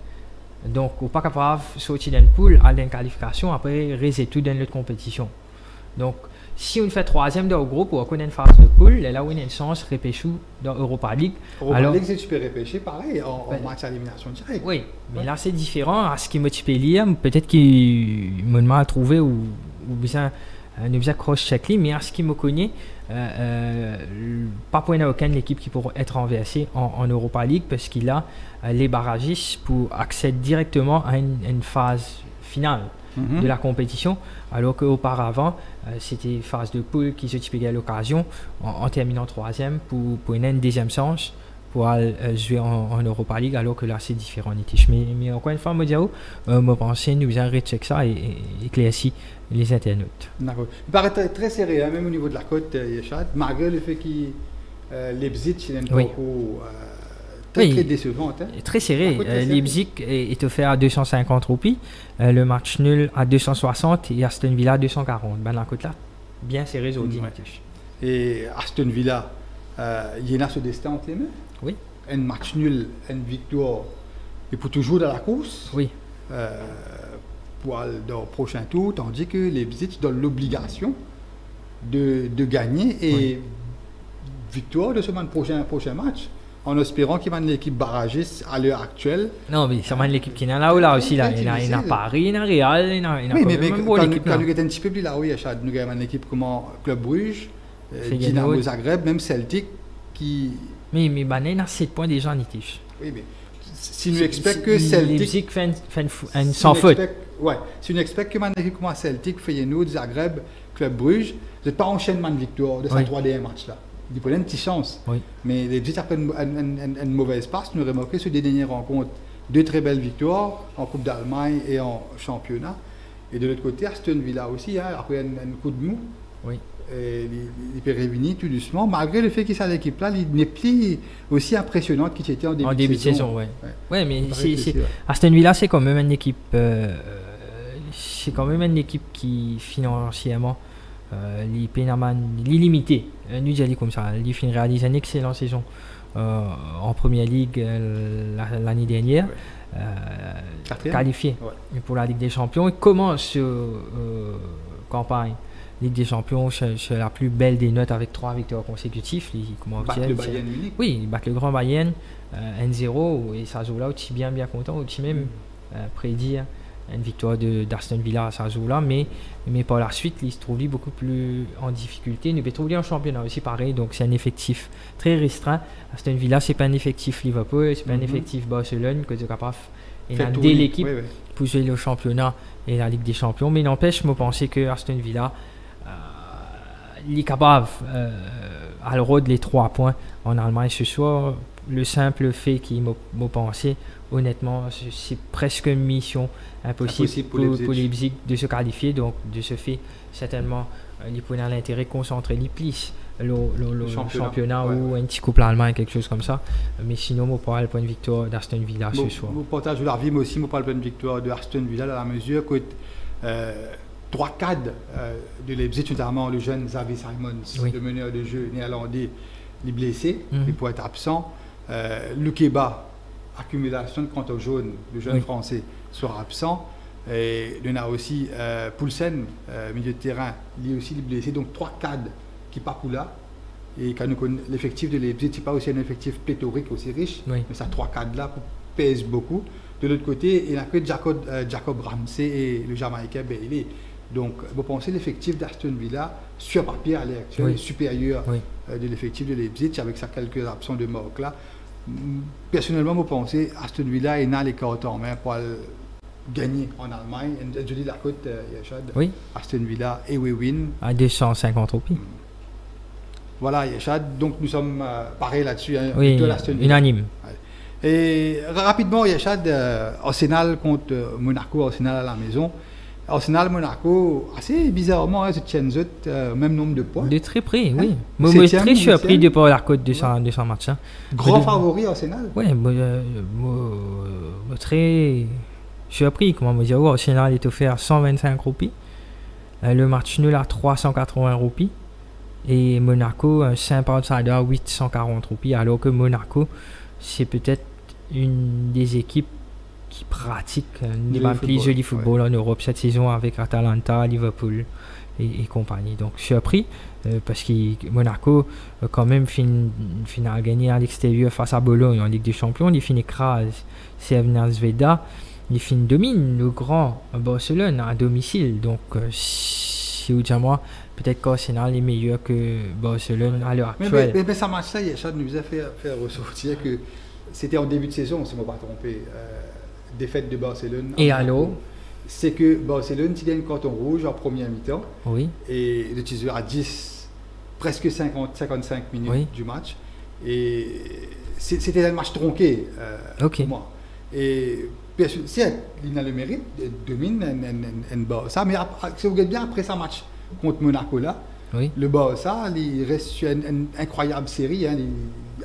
Donc, on n'est pas capable de sortir d'une poule à une qualification, après rester tout dans l'autre compétition. Donc, si on fait 3e dans le groupe ou on connaît une phase de poule, là où on a une chance de repêcher dans Europa League. Europa League, c'est tu peux repêcher pareil en match à élimination directe. Oui, mais là c'est différent. À ce qui me peut lire, peut-être qu'il me demande à trouver ou bien cross-check, mais à ce qui me connaît, pas pour aucune équipe qui pourrait être renversée en Europa League parce qu'il a les barragistes pour accéder directement à une phase finale de la compétition, alors qu'auparavant c'était phase de poule qui se typait à l'occasion en terminant 3e pour une deuxième chance pour jouer en Europa League, alors que là c'est différent. Mais encore une fois, je pense que nous allons rechecker ça et éclaircir les internautes. D'accord. Il paraît très serré, même au niveau de la côte, Yachad, malgré le fait qu'il Leipzig est très décevant. Très serré. Leipzig est offert à 250 roupies, le match nul à 260 et Aston Villa à 240. La côte là, bien serré aujourd'hui. Et Aston Villa, il y a ce destin entre les mains. Oui. Un match nul, une victoire, et pour toujours dans la course. Oui. Pour dans le prochain tour, tandis que Leipzig donne l'obligation de gagner et victoire de ce prochain match, en espérant qu'il y ait l'équipe barragiste à l'heure actuelle. Non, mais c'est l'équipe qui est là aussi. Là. Il y a Paris, il y a Real, il y a même quand nous sommes un petit peu plus là, oui, nous avons une équipe comme Club Bruges, Dynamo Zagreb, même Celtic qui... Mais il y a 7 points déjà en Nitish. Oui, mais si nous expectons que Celtic... Leipzig fait sans faute. Ouais, si nous expectons que une équipe comme Celtic, Feyenoord, Zagreb, Club Bruges, vous n'êtes pas enchaînement de victoire de ces 3 derniers matchs-là. Il peut y avoir une petite chance. Oui. Mais les Leipzig après une mauvaise passe, nous remarquons sur des dernières rencontres 2 très belles victoires en Coupe d'Allemagne et en championnat. Et de l'autre côté, Aston Villa aussi, après un coup de mou. Oui. Il peut revenir tout doucement, malgré le fait qu'il soit à l'équipe là, il n'est plus aussi impressionnante qu'il était en début de saison. Ouais, mais Aston Villa, c'est quand même une équipe, qui financièrement, limité. Nous disons comme ça, il réalise une excellente saison en Première Ligue l'année dernière, qualifié pour la Ligue des Champions. Il commence campagne Ligue des Champions, c'est la plus belle des notes avec 3 victoires consécutives. Il bat le Bayern Munich. Oui, il bat le grand Bayern 1-0 et ça joue là, aussi bien content, aussi même prédire une victoire d'Aston Villa à ça joue là, mais par la suite, il se trouve beaucoup plus en difficulté. Il peut trouver en championnat aussi pareil, donc c'est un effectif très restreint. Aston Villa, c'est pas un effectif Liverpool, c'est pas un effectif Barcelone que tu es capable. Il y a dès l'équipe pour jouer le championnat et la Ligue des Champions, mais il n'empêche, je pensais que Aston Villa il est capable à l'euro de les 3 points en Allemagne ce soir. Le simple fait qu'il m'a pensé, honnêtement, c'est presque une mission impossible pour Leipzig de se qualifier. Donc, de ce fait, certainement, il pourrait avoir l'intérêt de concentrer les plis, le championnat ou un petit couple allemand, quelque chose comme ça. Mais sinon, je parle pour une victoire d'Aston Villa ce soir. Je partage leur vie, mais aussi, je parle pour une victoire d'Aston Villa dans la mesure que 3 cadres de Leipzig, notamment le jeune Xavi Simons, le meneur de jeu néerlandais, il est blessé, il pourrait être absent. Lukeba, accumulation de cartons jaunes, le jeune français, sera absent. Et il y en a aussi Poulsen, milieu de terrain, lui aussi il est blessé. Donc 3 cadres qui partent là. Et quand nous connaissons l'effectif de Leipzig, c'est pas aussi un effectif pléthorique, aussi riche, mais ça 3 cadres là pèsent beaucoup. De l'autre côté, il n'y a que Jacob Ramsey et le Jamaïcain Bailey. Donc, vous pensez l'effectif d'Aston Villa, sur papier à l'heure actuelle, est supérieur de l'effectif de Leipzig, avec sa quelques absents de Morc là. Personnellement, vous pensez Aston Villa est dans les cartes en main pour gagner en Allemagne. Je dis la côte, Yachad. Oui. Aston Villa et we win. À 250 roupies. Voilà, Yachad. Donc nous sommes pareils là-dessus. Hein, oui, unanime. Ouais. Et rapidement, Yachad, Arsenal contre Monaco, Arsenal à la maison. Arsenal, Monaco, assez bizarrement, hein, se tiennent même nombre de points. De très près, oui. Moi, très surpris de par la cote de son match. Hein. Grand favori Arsenal. Oui, très surpris. Comment me dire, Arsenal est offert 125 roupies. Le match nul à 380 roupies. Et Monaco, un simple outsider à 840 roupies. Alors que Monaco, c'est peut-être une des équipes qui pratique des plus jolis football en Europe cette saison avec Atalanta, Liverpool et compagnie. Donc surpris parce que Monaco quand même finit gagner à l'extérieur face à Bologne en Ligue des Champions. Il finit écrase Crvena Zvezda. Il finit domine le grand Barcelone à domicile. Donc si vous dites moi, peut-être qu'Arsenal est meilleur que Barcelone à l'heure actuelle. Mais ça marche ça, ça nous a fait ressortir que c'était en début de saison, si je ne me pas trompé. Défaite de Barcelone. Et alors c'est que Barcelone tu gagnes carton rouge en première mi-temps. Oui. Et le teaser à 10, presque 55 minutes du match. Et c'était un match tronqué pour moi. Et bien sûr, si il a le mérite, il domine un Barça. Mais si vous regardez bien après ce match contre Monaco là, le Barça, il reste sur une incroyable série. Hein,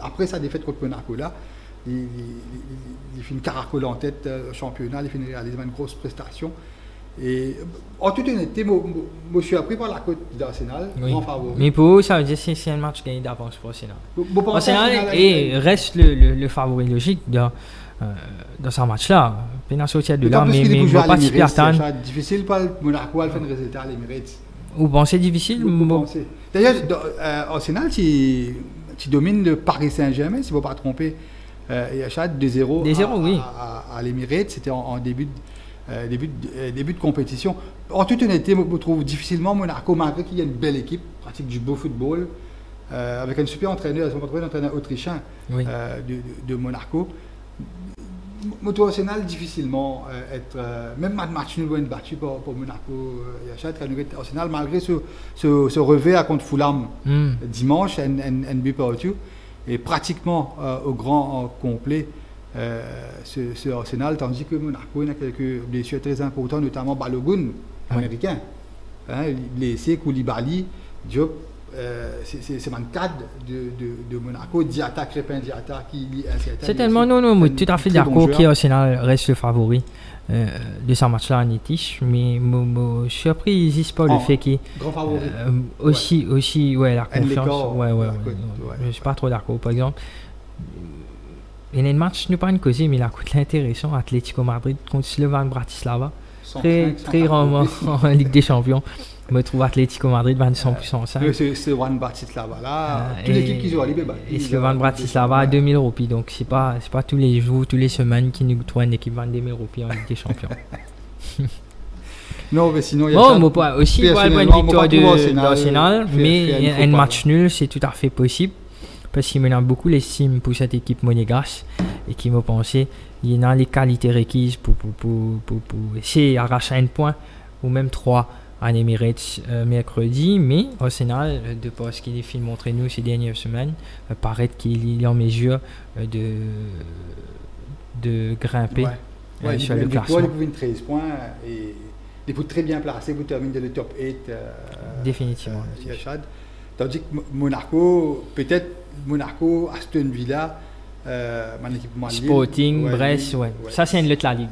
après sa défaite contre Monaco là, il fait une caracole en tête au championnat, il fait une grosse prestation. Et en toute honnêteté, je suis appris par la cote d'Arsenal, grand favori. Mais pour eux, ça veut dire que c'est un match gagné d'avance pour Arsenal. Arsenal reste le favori logique dans ce match-là. Pénal sortir de là, mais il ne va pas s'y perdre. C'est difficile pour Monaco à faire un résultat à l'Emirates. Vous pensez difficile? D'ailleurs, Arsenal, tu domines le Paris Saint-Germain, si je ne me pas tromper. Il achète 2-0 oui. à l'Emirates, c'était en début de compétition. En toute honnêteté, je trouve difficilement Monaco, malgré qu'il y a une belle équipe, pratique du beau football, avec un super entraîneur, un entraîneur autrichien de Monaco. Moto Arsenal, difficilement être. Même match nul être battu pour Monaco. Arsenal, malgré ce revers contre Fulham dimanche, un but partout. Et pratiquement au grand complet ce Arsenal, tandis que Monaco a quelques blessures très importantes, notamment Balogun, américain, blessé, Koulibaly, Diop, c'est le cadre de Monaco, Diatta, Crépin Diatta qui est incertain. C'est tellement non, tout à fait d'accord qu'Arsenal reste le favori de ce match-là en Nitish, mais je suis surpris, il n'existe pas le fait qu'il grand favori. Aussi, la confiance. Je ne suis pas trop d'accord, par exemple. Il y a un match, ne pas une cause, mais il a coûté intéressant, Atlético Madrid contre Slovan Bratislava. Très rarement en Ligue des Champions. Je me trouve Atlético Madrid 100% ça. C'est Slovan Bratislava là, toute l'équipe qui joue à Libé. Et Slovan Bratislava à 2000 roupies, donc c'est pas tous les jours, toutes les semaines qui nous trouvent une équipe 22 000 roupies en Ligue des Champions. Non, mais sinon il y a aussi pour une victoire d'Arsenal, mais un match nul c'est tout à fait possible. Parce qu'il me a beaucoup l'estime pour cette équipe monégasque et qui m'a pensé il y a les qualités requises pour essayer d'arracher un point ou même 3 en Emirates mercredi, mais Arsenal, de par ce qu'il a montré nous ces dernières semaines, paraît qu'il est en mesure de grimper sur le classement. Il peut 13 points et il peut très bien placé pour terminer le top 8. Définitivement. Tandis que Monaco, peut-être Monaco, Aston Villa, mon équipe Sporting, Brest, ça c'est une autre la ligue.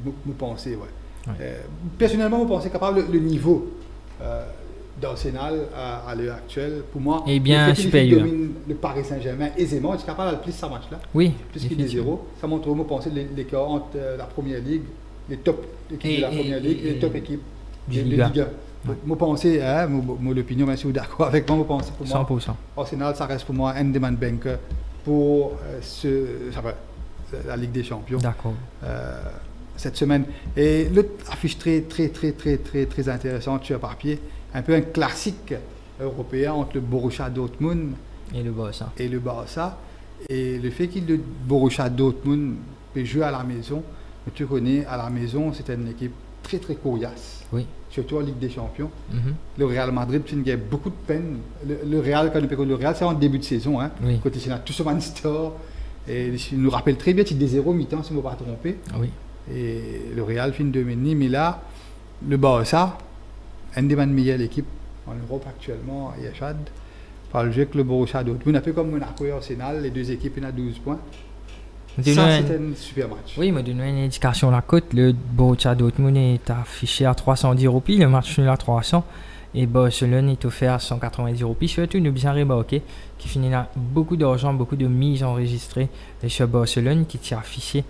Vous pensez, personnellement, vous pensez capable le niveau d'Arsenal à l'heure actuelle, pour moi, et bien supérieur. Le Paris Saint-Germain aisément, est capable de plus ce match-là. Oui. Plus qu'il est 0. Ça montre vous pensez l'écart entre la première ligue, les top équipes de la première ligue et les top équipes de Ligue 1. Moi pensez, mon opinion, bien sûr, d'accord avec moi, pensez pour moi. 100%. Arsenal, ça reste pour moi un demand banker pour la Ligue des Champions. D'accord. Cette semaine. Et l'autre affiche très intéressante sur papier, un peu un classique européen entre le Borussia Dortmund et le Barça. Et le fait que le Borussia Dortmund peut jouer à la maison, tu connais, à la maison, c'est une équipe très très coriace. Oui. Surtout en Ligue des Champions. Le Real Madrid, il y a beaucoup de peine. Le Real, quand on parle le Real, c'est en début de saison. Hein, oui. Quand il y a tout ce Manchester. Et il nous rappelle très bien, il y a des 0 mi-temps, si je ne me pas tromper. Oui. Et le Real finit 2 minutes. Mais là, le Barça, une des meilleures équipes en Europe actuellement, il y a Chad. Par le jeu que le Borussia Dortmund, un peu comme Monaco et Arsenal, les deux équipes, il y a 12 points. Ça, c'était un super match. Oui, mais donner une indication à la cote, le Borussia Dortmund est affiché à 310 roupies, le match nul à 300. Et Barcelone est offert à 190 roupies. Surtout, nous bien remarqué qu'il finit là beaucoup d'argent, beaucoup de mises enregistrées sur Barcelone qui est affiché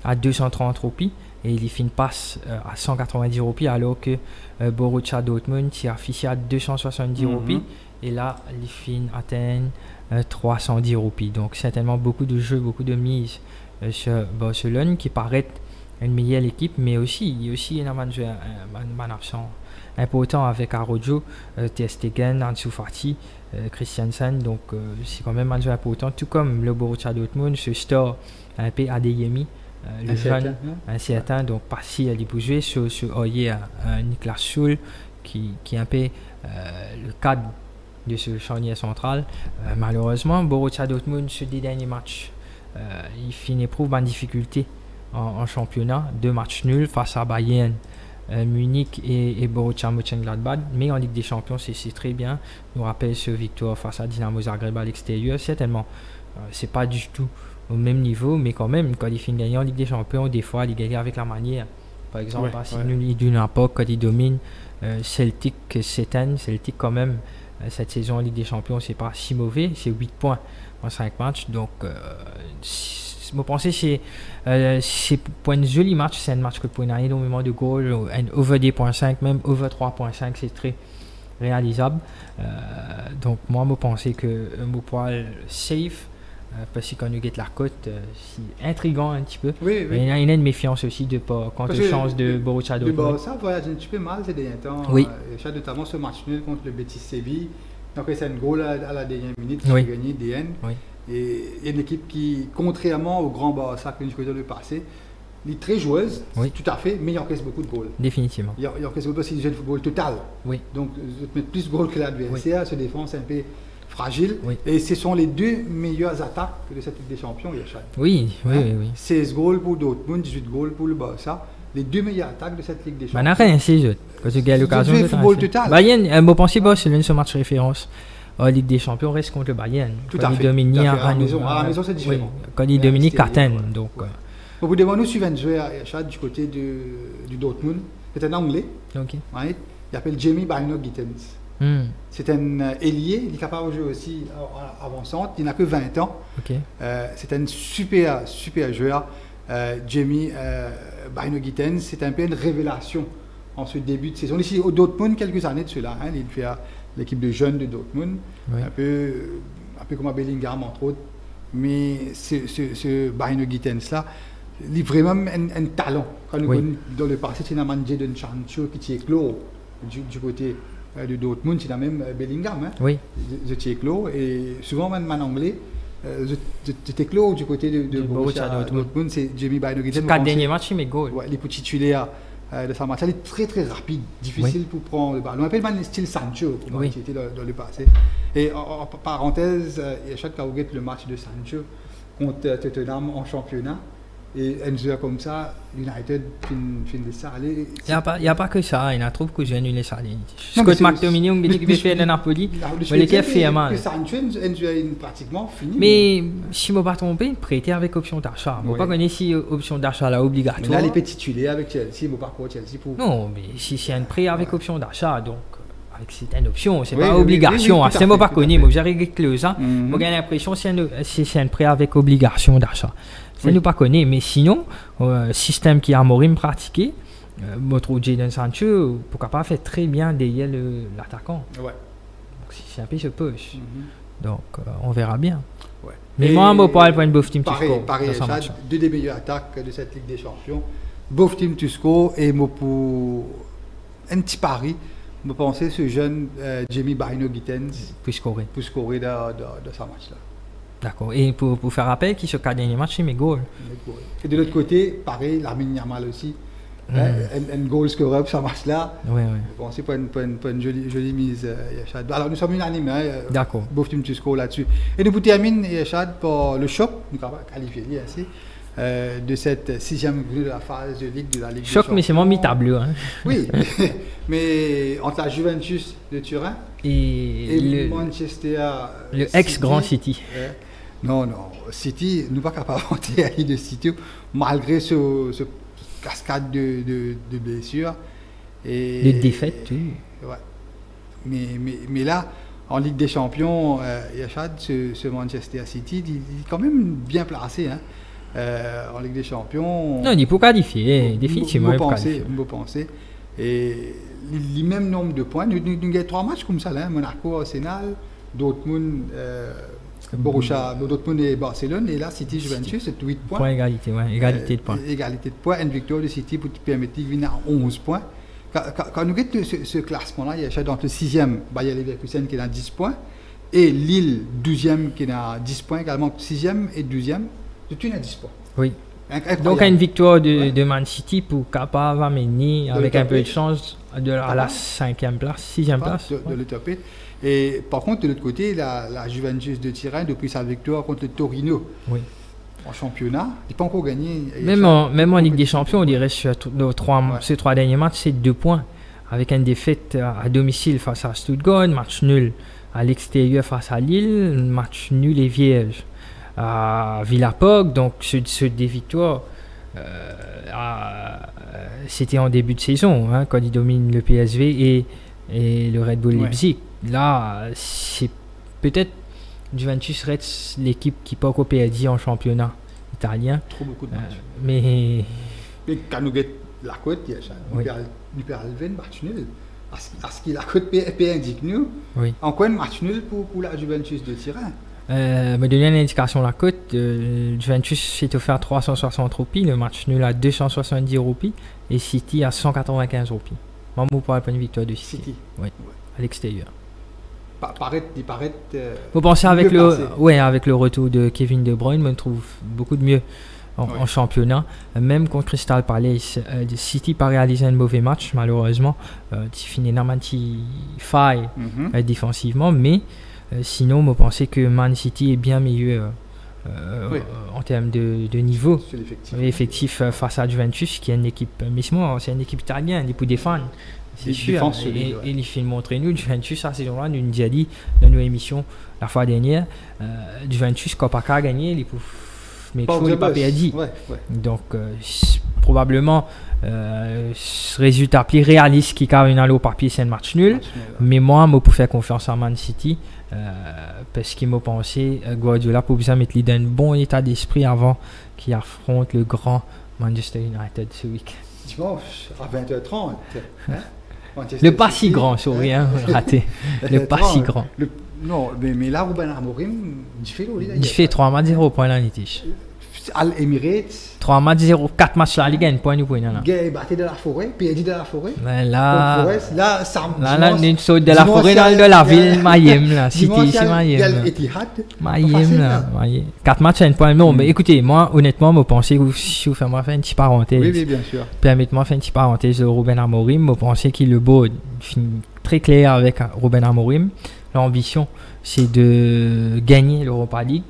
à 230 roupies. Et il finit passe à 190 roupies alors que Borussia Dortmund est affiché à 270 roupies. Et là, il finit atteint 310 roupies. Donc, certainement beaucoup de jeux, beaucoup de mises sur Barcelone qui paraît une meilleure équipe, mais aussi, il y a aussi un absent important avec Araujo, Ter Stegen, Ansu Fati, Christensen. Donc, c'est quand même un jeu important. Tout comme le Borussia Dortmund, ce store un peu Adeyemi, le jeune, incertain. Donc, pas si elle peut jouer sur Niklas Süle, qui est un peu le cadre de ce charnier central. Malheureusement, Borussia Dortmund, ce dernier match, il finit éprouve en difficulté en championnat. 2 matchs nuls face à Bayern Munich et Borussia Mönchengladbach, mais en Ligue des Champions c'est très bien. Nous rappelle ce victoire face à Dynamo Zagreb à l'extérieur. Certainement c'est pas du tout au même niveau, mais quand même quand il finit gagnant en Ligue des Champions, des fois il gagne avec la manière. Par exemple, il d'une époque quand il domine Celtic cette année, Celtic quand même cette saison en Ligue des Champions c'est pas si mauvais, c'est 8 points en 5 matchs. Donc je pense que c'est pour un joli match, c'est un match que pour un énormément de goals, un over 10.5, même over 3.5, c'est très réalisable. Donc moi je pense que je pourrais safe parce que quand nous guette la cote, c'est intriguant un petit peu. Oui. Mais il y a une méfiance aussi de pas quand on change de Borussia Dortmund. Ça voyage un petit peu mal ces derniers temps. Oui. Notamment ce match nul contre le Betis Séville. Donc c'est un goal à la dernière minute qui a gagné DN. Oui. Et il y a une équipe qui, contrairement au grand Barça que nous connaissons le passé, est très joueuse, tout à fait, mais il encaisse beaucoup de goals. Définitivement. Il encaisse beaucoup parce qu'il joue le football total. Oui. Donc, mettre plus de goals que l'adversaire, se défense un peu fragile. Oui. Et ce sont les 2 meilleures attaques de cette Ligue des Champions, Yachad. Oui. 16 goals pour Dortmund, 18 goals pour le Barça. Les 2 meilleures attaques de cette Ligue des Champions. On n'a rien, c'est juste. Quand tu gagnes l'occasion de football total. Bayern, je pense que c'est ce match référence. La Ligue des Champions reste contre le Bayern. Tout à fait. À la maison, c'est différent. Quand il domine Carten. Donc, Au bout de nous suivons un joueur du côté du Dortmund. C'est un Anglais. Okay. Right? Il s'appelle Jamie Bynoe Gittens. C'est un ailier. Il est capable de jouer aussi avant-centre. Il n'a que 20 ans. Okay. C'est un super joueur. Jamie Bynoe Gittens, c'est un peu une révélation en ce début de saison. Ici, au Dortmund, quelques années de cela. Il fait l'équipe de jeunes de Dortmund, un peu comme à Bellingham entre autres, mais ce Bynoe Gittens là, il a vraiment un talent. Quand nous dans le passé, c'est un manager de Sancho qui est clos du côté de Dortmund, c'est même Bellingham, je clos, et souvent en anglais, j'étais clos du côté de Borussia Dortmund, c'est Jamie Bynoe Gittens. 4 derniers matchs, mais goal. Les petits titulaires de sa match, elle est très très rapide, difficile pour prendre le ballon. On appelle le style Sancho, pour moi, qui était dans le passé. Et en parenthèse, il y a chaque fois le match de Sancho contre Tottenham en championnat. Et un joueur comme ça, United finit ça. Il n'y a pas que ça, il y a trop que j'ai annulé ça. Scott McTominay, on me dit qu'il fait de Napoli, il était fait mal. Sancho, un joueur pratiquement fini. Mais si je ne me pas trompé, prêté avec option d'achat. Je ne sais pas connaître si option d'achat là obligatoire. Mais là, il est titulaire avec Chelsea, je ne sais pas pour Chelsea. Non, mais si c'est un prêt avec option d'achat, donc c'est une option, c'est pas obligation. C'est moi pas connu, moi j'ai réglé ça. J'ai l'impression que c'est un prêt avec obligation d'achat. Ça nous pas connaît, mais sinon, système qui a Amorim pratiqué, notre Jadon Sancho, pourquoi pas fait très bien derrière l'attaquant. Ouais. C'est un peu ce push. Donc on verra bien. Ouais. Mais moi, je parle pour une bof team to score. Pareil, 2 des meilleures attaques de cette Ligue des Champions. Bof team to score et pour un petit pari. Je pense que ce jeune Jamie Bynoe Gittens peut scorer dans ce match-là. D'accord. Et pour faire rappel, qui se 4 derniers matchs, il met goal. Et de l'autre côté, pareil, Lamine Yamal aussi. Un goal scorer pour ce match-là. Oui. Bon, c'est pas une jolie mise, Yachad. Alors, nous sommes unanimes. D'accord. Beau petit score là-dessus. Et nous terminons, Yachad, pour le choc, nous avons qualifié assez, de cette 6e de la phase de Ligue de la Ligue. Choc, mais c'est moins mi-tableau. Hein. Oui, mais entre la Juventus de Turin et le Manchester. Le ex-Grand City. Non, City, nous ne sommes pas capables d'inventer de City, malgré ce cascade de blessures. Et de défaites, oui. Ouais. Mais là, en Ligue des Champions, Yachad, ce Manchester City, il est quand même bien placé. Hein. En Ligue des Champions. Non, il faut qualifier, définitivement. Il faut penser. Et le même nombre de points. Nous avons 3 matchs comme ça, là, Monaco, Arsenal, Dortmund. Borussia Dortmund et Barcelone, et là City Juventus, c'est 8 points. Point égalité, égalité de points. Égalité de points, une victoire de City pour te permettre de venir à 11 points. Quand nous regardons ce classement-là, il y a dans le 6e, Bayer Leverkusen qui est à 10 points, et Lille 12e qui est à 10 points également, 6e et 12e, tout est à 10 points. Oui. Incroyable. Donc, une victoire de Man City pour capable amener avec un peu de chance à la 5e place, 6e place. De le taper. Et par contre, de l'autre côté, la Juventus de Turin, depuis sa victoire contre le Torino en championnat, il n'a pas encore gagné. Même en Ligue des Champions, on dirait sur ces 3 derniers matchs, c'est 2 points. Avec une défaite à domicile face à Stuttgart, match nul à l'extérieur face à Lille, match nul et vierge à Villa-Park. Donc, des victoires, c'était en début de saison, hein, quand ils dominent le PSV et le Red Bull Leipzig. Là, c'est peut-être Juventus serait l'équipe qui peut encore perdre en championnat italien. Trop beaucoup de matchs. Mais quand nous gagnons la côte, il y a ça. Nous perdons le match nul. Est-ce que la côte peut indiquer nous encore un match nul pour la Juventus de Turin? Me donner une indication la cote, Juventus s'est offert 360 roupies, le match nul à 270 roupies et City à 195 roupies. Mamou pour une victoire de City. Oui, à l'extérieur. Vous pensez avec le retour de Kevin De Bruyne, me trouve beaucoup de mieux en championnat. Même contre Crystal Palace, City pas réalisé un mauvais match malheureusement. Il finit dans un petit faille défensivement, mais sinon, je pense que Man City est bien meilleur en termes de niveau effectif face à Juventus, qui est une équipe, mais c'est une équipe italienne, il peut défendre. C'est sûr, et il fait montrer nous, Juventus, à cette saison-là, nous avons dit dans nos émissions la fois dernière, Juventus, quand pas qu'à gagner, il peut mettre pas perdu. Donc, probablement, ce résultat plus réaliste qui carrément au papier, c'est un match nul. Mais moi, je peux faire confiance à Man City parce qu'il m'a pensé Guardiola pour bien mettre dans un bon état d'esprit avant qu'il affronte le grand Manchester United ce week-end. Dimanche à 20h30. Le pas si grand, sur rien raté. Le pas si grand. Non, mais là, Ruben Amorim, il fait 3-0 pour la Nitish. Al Emirates 3-0, 4 matchs la Ligue 1, point nous point là. Gay battu de la forêt, perdu de la forêt. Là, une saute de la forêt dans de la ville Mayem là, City ici Mayem. Mayem là, 4 matchs à un point. Non, mais écoutez, moi honnêtement, je pensais que si vous faites moi faire une petite parenthèse. Oui, bien sûr. Permettez-moi faire une petite parenthèse de Ruben Amorim, je pensais qu'il le beau très clair avec Ruben Amorim. L'ambition, c'est de gagner l'Europa League.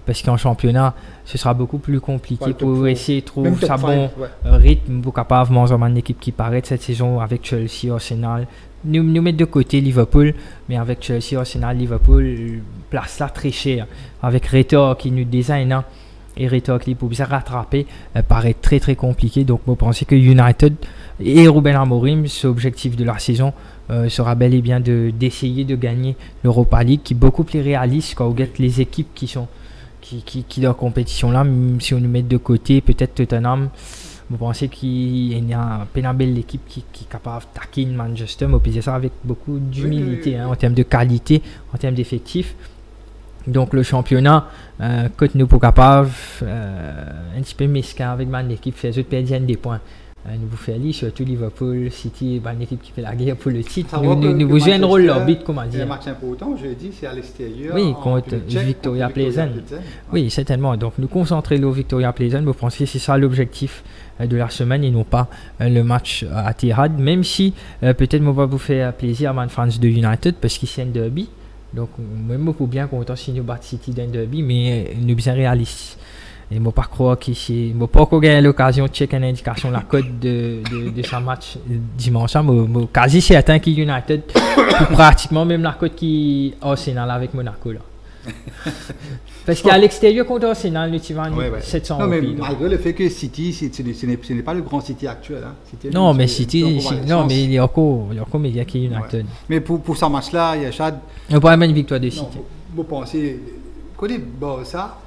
Parce qu'en championnat, ce sera beaucoup plus compliqué pour essayer de trouver sa bon rythme pour capable manger une équipe qui paraît cette saison avec Chelsea, Arsenal. Nous mettre de côté Liverpool, mais avec Chelsea, Arsenal, Liverpool, place là très cher. Avec Retor qui nous design et Retor qui pour bien rattraper, paraît très très compliqué. Donc, je pense que United et Ruben Amorim, ce objectif de la saison, sera bel et bien d'essayer de gagner l'Europa League, qui est beaucoup plus réaliste quand on regarde les équipes qui sont qui dans la compétition là, si on nous met de côté peut-être Tottenham, vous pensez qu'il y a une belle équipe qui est capable de taquiner Manchester, mais on peut dire ça avec beaucoup d'humilité en termes de qualité, en termes d'effectifs. Donc le championnat, quand nous sommes capables un petit peu mesquin avec l'équipe, fait perdre des points. Nous vous fait aller, surtout Liverpool, City, une équipe qui fait la guerre pour le titre. Nous jouons un rôle l'arbitre, comment dire. Le match important, je dis, c'est à l'extérieur. Oui, contre Victoria Pleasant. Oui, certainement. Donc nous concentrer au Victoria Pleasant, vous pensez que c'est ça l'objectif de la semaine et non pas le match à Etihad, même si peut-être on va vous faire plaisir à fans de United parce qu'il c'est un derby. Donc même pour bien content si nous battons City dans un derby, mais nous bien réalistes. Et je ne pas croire qu'ici, je ne pas qu'on ait l'occasion de checker une indication la cote de ce match dimanche. Je quasi certain qu'il United pratiquement même la cote qui Arsenal avec Monaco là. Parce qu'à l'extérieur contre Arsenal, nous tirons 700 non, mais malgré le fait que City, ce n'est pas le grand City actuel. Hein. City, non, mais City, non, mais il y a encore médias qui United. Mais pour ce match-là, il y a Chad. On va même une victoire de City. Vous pensez, côté Barça,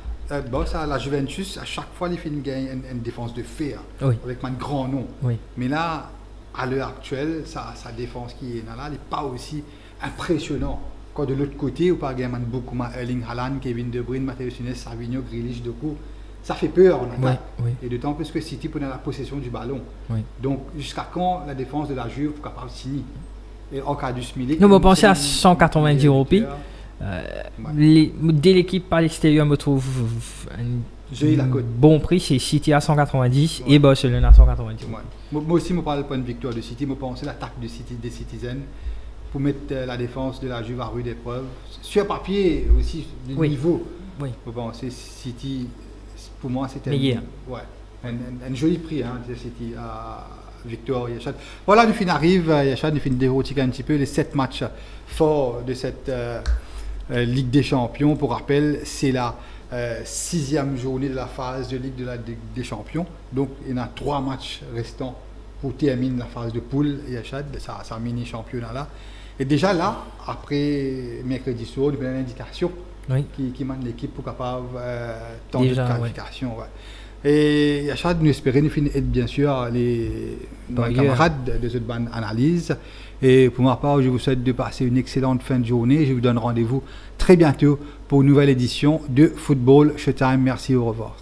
la Juventus, à chaque fois, il gagne une défense de fer, avec un grand nom. Oui. Mais là, à l'heure actuelle, sa défense qui est là, n'est pas aussi impressionnante. Quand de l'autre côté, ou par exemple, beaucoup Erling Haaland, Kevin De Bruyne, Matheus Nunes, Savinho, Grealish, Doku, ça fait peur en attaque. Et d'autant plus que City prenait la possession du ballon. Donc, jusqu'à quand la défense de la Juve est capable de signer? Et en cas du Milik. Nous, on pensait à 190 euros. Dès l'équipe par l'extérieur, me trouve un bon prix, c'est City à 190 et Barcelone à 190. Moi aussi, je parle de point de victoire de City. Je pense à l'attaque de City des Citizens pour mettre la défense de la Juve à rude épreuve. Sur papier aussi, du niveau. Je pense que City, pour moi, c'était un joli prix de City à victoire. Voilà, nous arrive, nous finissons déroutiquer un petit peu les 7 matchs forts de cette Ligue des Champions. Pour rappel, c'est la 6e journée de la phase de Ligue des Champions. Donc, il y a 3 matchs restants pour terminer la phase de poule. Ça mini championnat là. Et déjà là, après mercredi soir, nous avons une indication qui mène l'équipe pour capable tenter de qualification. Et Yachad, nous espérons être bien sûr les camarades de cette bonne analyse. Et pour ma part, je vous souhaite de passer une excellente fin de journée. Je vous donne rendez-vous très bientôt pour une nouvelle édition de Football Showtime. Merci, au revoir.